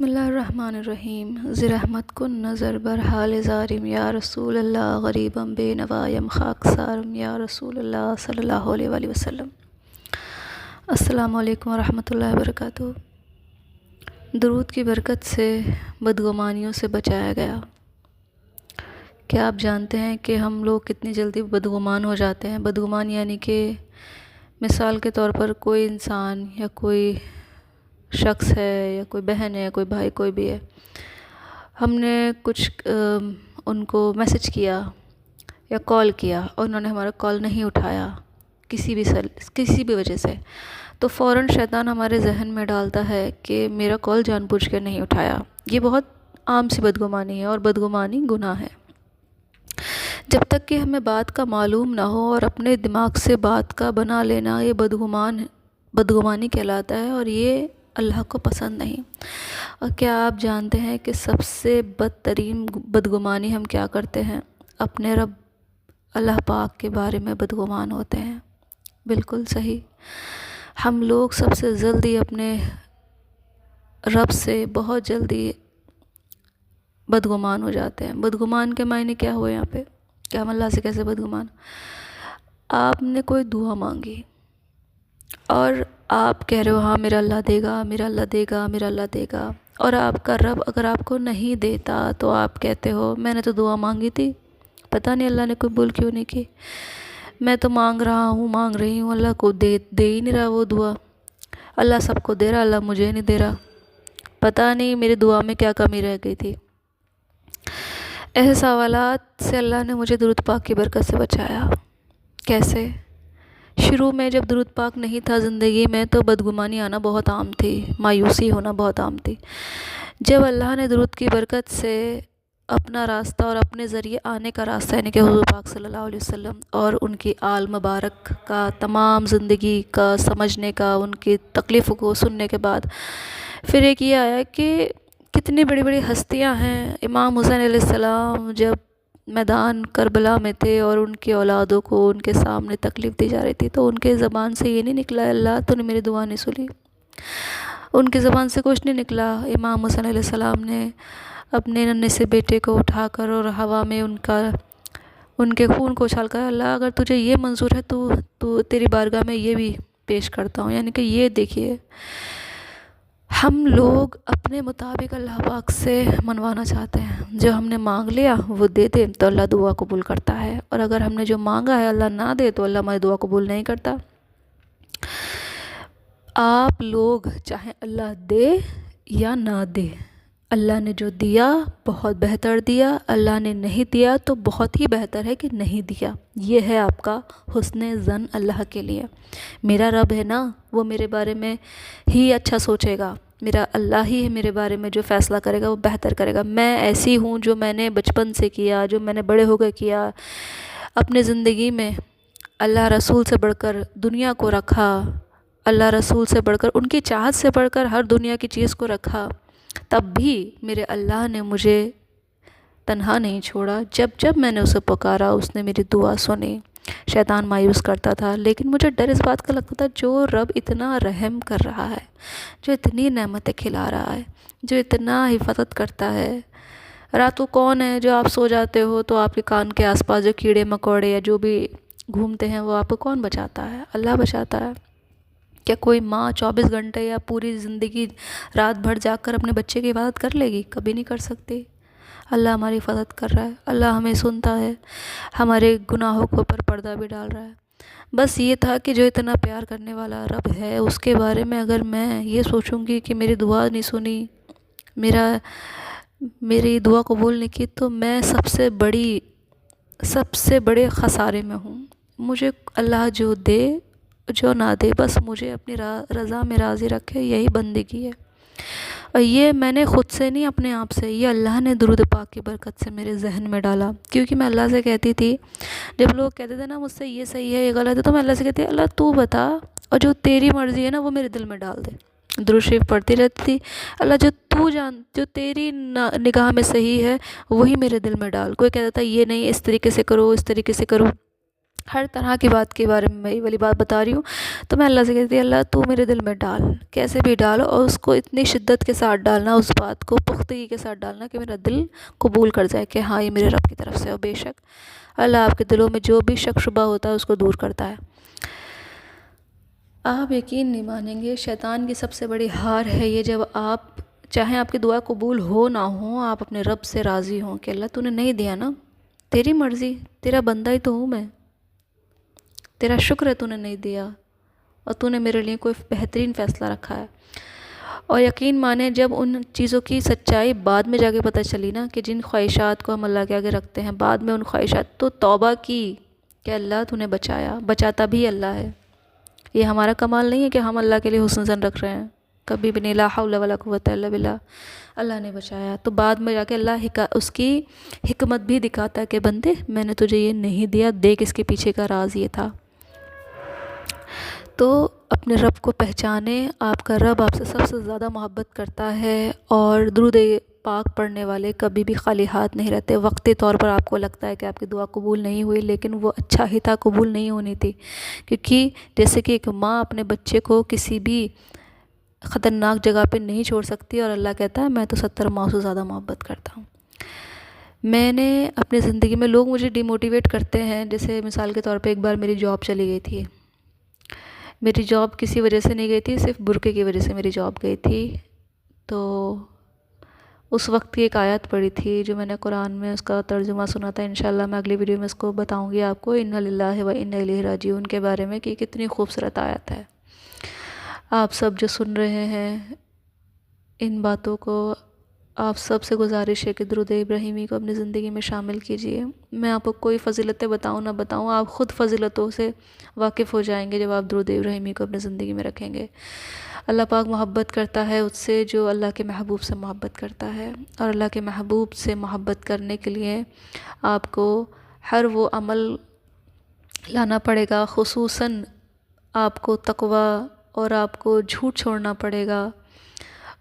بسم اللہ الرحمن الرحیم زرحمت کن نظر برحال زارم یا رسول اللہ غریبم بے نوایم خاک سارم یا رسول اللہ صلی اللہ علیہ وآلہ وسلم۔ السلام علیکم ورحمۃ اللہ وبرکاتہ۔ درود کی برکت سے بدگمانیوں سے بچایا گیا۔ کیا آپ جانتے ہیں کہ ہم لوگ کتنی جلدی بدگمان ہو جاتے ہیں؟ بدگمان یعنی کہ مثال کے طور پر کوئی انسان یا کوئی شخص ہے یا کوئی بہن ہے، کوئی بھائی، کوئی بھی ہے، ہم نے کچھ ان کو میسج کیا یا کال کیا اور انہوں نے ہمارا کال نہیں اٹھایا کسی بھی وجہ سے، تو فوراً شیطان ہمارے ذہن میں ڈالتا ہے کہ میرا کال جان بوجھ کے نہیں اٹھایا۔ یہ بہت عام سی بدگمانی ہے اور بدگمانی گناہ ہے۔ جب تک کہ ہمیں بات کا معلوم نہ ہو اور اپنے دماغ سے بات کا بنا لینا، یہ بدگمانی کہلاتا ہے اور یہ اللہ کو پسند نہیں۔ اور کیا آپ جانتے ہیں کہ سب سے بدترین بدگمانی ہم کیا کرتے ہیں؟ اپنے رب اللہ پاک کے بارے میں بدگمان ہوتے ہیں۔ بالکل صحیح۔ ہم لوگ سب سے جلدی اپنے رب سے بہت جلدی بدگمان ہو جاتے ہیں۔ بدگمان کے معنی کیا ہوئے یہاں پہ کہ ہم اللہ سے کیسے بدگمان؟ آپ نے کوئی دعا مانگی اور آپ کہہ رہے ہو ہاں میرا اللہ دے گا، میرا اللہ دے گا، میرا اللہ دے گا، اور آپ کا رب اگر آپ کو نہیں دیتا تو آپ کہتے ہو میں نے تو دعا مانگی تھی، پتہ نہیں اللہ نے قبول کیوں نہیں کی، میں تو مانگ رہا ہوں، مانگ رہی ہوں، اللہ کو دے ہی نہیں رہا وہ دعا، اللہ سب کو دے رہا، اللہ مجھے نہیں دے رہا، پتہ نہیں میری دعا میں کیا کمی رہ گئی تھی۔ ایسے سوالات سے اللہ نے مجھے درود پاک کی برکت سے بچایا۔ کیسے؟ شروع میں جب درود پاک نہیں تھا زندگی میں تو بدگمانی آنا بہت عام تھی، مایوسی ہونا بہت عام تھی۔ جب اللہ نے درود کی برکت سے اپنا راستہ اور اپنے ذریعے آنے کا راستہ یعنی کہ حضور پاک صلی اللہ علیہ وسلم اور ان کی آل مبارک کا تمام زندگی کا سمجھنے کا، ان کی تکلیفوں کو سننے کے بعد پھر ایک یہ آیا کہ کتنی بڑی بڑی ہستیاں ہیں۔ امام حسین علیہ السلام جب میدان کربلا میں تھے اور ان کی اولادوں کو ان کے سامنے تکلیف دی جا رہی تھی تو ان کے زبان سے یہ نہیں نکلا اللہ تو نے میری دعا نہیں سنی، ان کی زبان سے کچھ نہیں نکلا۔ امام حسین علیہ السلام نے اپنے ننھے سے بیٹے کو اٹھا کر اور ہوا میں ان کے خون کو اچھال کر اللہ اگر تجھے یہ منظور ہے تو تیری بارگاہ میں یہ بھی پیش کرتا ہوں، یعنی کہ یہ دیکھیے ہم لوگ اپنے مطابق اللہ پاک سے منوانا چاہتے ہیں، جو ہم نے مانگ لیا وہ دے دے تو اللہ دعا قبول کرتا ہے، اور اگر ہم نے جو مانگا ہے اللہ نہ دے تو اللہ ہماری دعا قبول نہیں کرتا۔ آپ لوگ چاہے اللہ دے یا نہ دے، اللہ نے جو دیا بہت بہتر دیا، اللہ نے نہیں دیا تو بہت ہی بہتر ہے کہ نہیں دیا۔ یہ ہے آپ کا حسن ظن اللہ کے لیے۔ میرا رب ہے نا، وہ میرے بارے میں ہی اچھا سوچے گا، میرا اللہ ہی ہے میرے بارے میں جو فیصلہ کرے گا وہ بہتر کرے گا۔ میں ایسی ہوں جو میں نے بچپن سے کیا، جو میں نے بڑے ہو گئے کیا، اپنے زندگی میں اللہ رسول سے بڑھ کر دنیا کو رکھا، اللہ رسول سے بڑھ کر ان کی چاہت سے بڑھ کر ہر دنیا کی چیز کو رکھا، تب بھی میرے اللہ نے مجھے تنہا نہیں چھوڑا۔ جب میں نے اسے پکارا اس نے میری دعا سنی۔ شیطان مایوس کرتا تھا لیکن مجھے ڈر اس بات کا لگتا تھا جو رب اتنا رحم کر رہا ہے، جو اتنی نعمتیں کھلا رہا ہے، جو اتنا حفاظت کرتا ہے، رات کو کون ہے جو آپ سو جاتے ہو تو آپ کے کان کے آس پاس جو کیڑے مکوڑے یا جو بھی گھومتے ہیں وہ آپ کو کون بچاتا ہے؟ اللہ بچاتا ہے۔ کیا کوئی ماں 24 گھنٹے یا پوری زندگی رات بھر جاگ کر اپنے بچے کی حفاظت کر لے گی؟ کبھی نہیں کر سکتی۔ اللہ ہماری حفاظت کر رہا ہے، اللہ ہمیں سنتا ہے، ہمارے گناہوں کے اوپر پردہ بھی ڈال رہا ہے۔ بس یہ تھا کہ جو اتنا پیار کرنے والا رب ہے اس کے بارے میں اگر میں یہ سوچوں گی کہ میری دعا نہیں سنی، میری دعا قبول نہیں کی تو میں سب سے بڑے خسارے میں ہوں۔ مجھے اللہ جو دے جو نہ دے بس مجھے اپنی رضا میں راضی رکھے، یہی بندگی ہے۔ اور یہ میں نے خود سے نہیں اپنے آپ سے، یہ اللہ نے درود پاک کی برکت سے میرے ذہن میں ڈالا، کیونکہ میں اللہ سے کہتی تھی جب لوگ کہتے تھے نا مجھ سے یہ صحیح ہے یہ غلط ہے تو میں اللہ سے کہتی اللہ تو بتا اور جو تیری مرضی ہے نا وہ میرے دل میں ڈال دے۔ درود شریف پڑھتی رہتی تھی، اللہ جو تیری نگاہ میں صحیح ہے وہی میرے دل میں ڈال۔ کوئی کہتا تھا یہ نہیں اس طریقے سے کرو اس طریقے سے کرو، ہر طرح کی بات کے بارے میں وہی والی بات بتا رہی ہوں. تو میں اللہ سے کہتی ہوں اللہ تو میرے دل میں ڈال، کیسے بھی ڈال، اور اس کو اتنی شدت کے ساتھ ڈالنا، اس بات کو پختگی کے ساتھ ڈالنا کہ میرا دل قبول کر جائے کہ ہاں یہ میرے رب کی طرف سے ہے. اور بے شک اللہ آپ کے دلوں میں جو بھی شک شبہ ہوتا ہے اس کو دور کرتا ہے. آپ یقین نہیں مانیں گے، شیطان کی سب سے بڑی ہار ہے یہ، جب آپ چاہیں آپ کی دعا قبول ہو نہ ہو، آپ اپنے رب سے راضی ہوں کہ اللہ تو نے نہیں دیا نا، تیری مرضی، تیرا بندہ ہی تو ہوں میں، تیرا شکر ہے تو نے نہیں دیا، اور تو نے میرے لیے کوئی بہترین فیصلہ رکھا ہے. اور یقین مانیں جب ان چیزوں کی سچائی بعد میں جا کے پتہ چلی نا، کہ جن خواہشات کو ہم اللہ کے آگے رکھتے ہیں، بعد میں ان خواہشات تو توبہ کی کہ اللہ تو نے بچایا، بچاتا بھی اللہ ہے. یہ ہمارا کمال نہیں ہے کہ ہم اللہ کے لیے حسن ظن رکھ رہے ہیں، کبھی بھی نہیں، لا حول ولا قوت الا باللہ، اللہ نے بچایا. تو بعد میں جا کے اللہ اس کی حکمت بھی دکھاتا ہے کہ بندے میں نے تجھے یہ نہیں دیا، دیکھ اس کے پیچھے کا راز یہ تھا. تو اپنے رب کو پہچانیں، آپ کا رب آپ سے سب سے زیادہ محبت کرتا ہے، اور درود پاک پڑھنے والے کبھی بھی خالی ہاتھ نہیں رہتے. وقتی طور پر آپ کو لگتا ہے کہ آپ کی دعا قبول نہیں ہوئی، لیکن وہ اچھا ہی تھا، قبول نہیں ہونی تھی. کیونکہ جیسے کہ ایک ماں اپنے بچے کو کسی بھی خطرناک جگہ پہ نہیں چھوڑ سکتی، اور اللہ کہتا ہے میں تو 70 ماؤں سے زیادہ محبت کرتا ہوں. میں نے اپنی زندگی میں، لوگ مجھے ڈی موٹیویٹ کرتے ہیں، جیسے مثال کے طور پہ ایک بار میری جاب چلی گئی تھی. میری جاب کسی وجہ سے نہیں گئی تھی، صرف برقعے کی وجہ سے میری جاب گئی تھی. تو اس وقت کی ایک آیت پڑھی تھی جو میں نے قرآن میں اس کا ترجمہ سنا تھا. انشاءاللہ میں اگلی ویڈیو میں اس کو بتاؤں گی آپ کو، اِنَّا لِلَّهِ وَإِنَّا إِلَيْهِ رَاجِعُونَ کے بارے میں، کہ کتنی خوبصورت آیت ہے. آپ سب جو سن رہے ہیں ان باتوں کو، آپ سب سے گزارش ہے کہ درود ابراہیمی کو اپنی زندگی میں شامل کیجئے. میں آپ کو کوئی فضیلتیں بتاؤں نہ بتاؤں، آپ خود فضیلتوں سے واقف ہو جائیں گے جب آپ درود ابراہیمی کو اپنی زندگی میں رکھیں گے. اللہ پاک محبت کرتا ہے اس سے جو اللہ کے محبوب سے محبت کرتا ہے، اور اللہ کے محبوب سے محبت کرنے کے لیے آپ کو ہر وہ عمل لانا پڑے گا، خصوصاً آپ کو تقوی اور آپ کو جھوٹ چھوڑنا پڑے گا،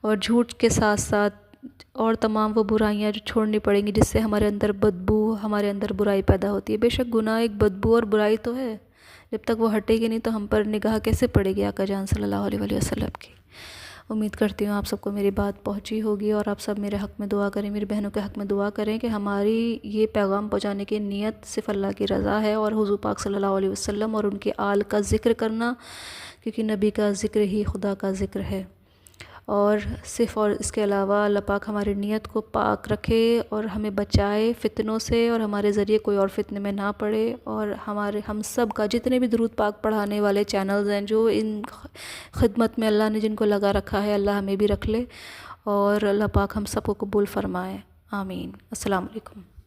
اور جھوٹ کے ساتھ ساتھ اور تمام وہ برائیاں جو چھوڑنی پڑیں گی جس سے ہمارے اندر بدبو، ہمارے اندر برائی پیدا ہوتی ہے. بے شک گناہ ایک بدبو اور برائی تو ہے، جب تک وہ ہٹے گی نہیں تو ہم پر نگاہ کیسے پڑے گی آقا جان صلی اللہ علیہ وسلم کی. امید کرتی ہوں آپ سب کو میری بات پہنچی ہوگی، اور آپ سب میرے حق میں دعا کریں، میری بہنوں کے حق میں دعا کریں کہ ہماری یہ پیغام پہنچانے کی نیت صرف اللہ کی رضا ہے، اور حضور پاک صلی اللہ علیہ وسلم اور ان کے آل کا ذکر کرنا، کیونکہ نبی کا ذکر ہی خدا کا ذکر ہے. اور صرف اور اس کے علاوہ اللہ پاک ہماری نیت کو پاک رکھے اور ہمیں بچائے فتنوں سے، اور ہمارے ذریعے کوئی اور فتنے میں نہ پڑے. اور ہم سب کا جتنے بھی درود پاک پڑھانے والے چینلز ہیں جو ان خدمت میں اللہ نے جن کو لگا رکھا ہے، اللہ ہمیں بھی رکھ لے، اور اللہ پاک ہم سب کو قبول فرمائے. آمین. السلام علیکم.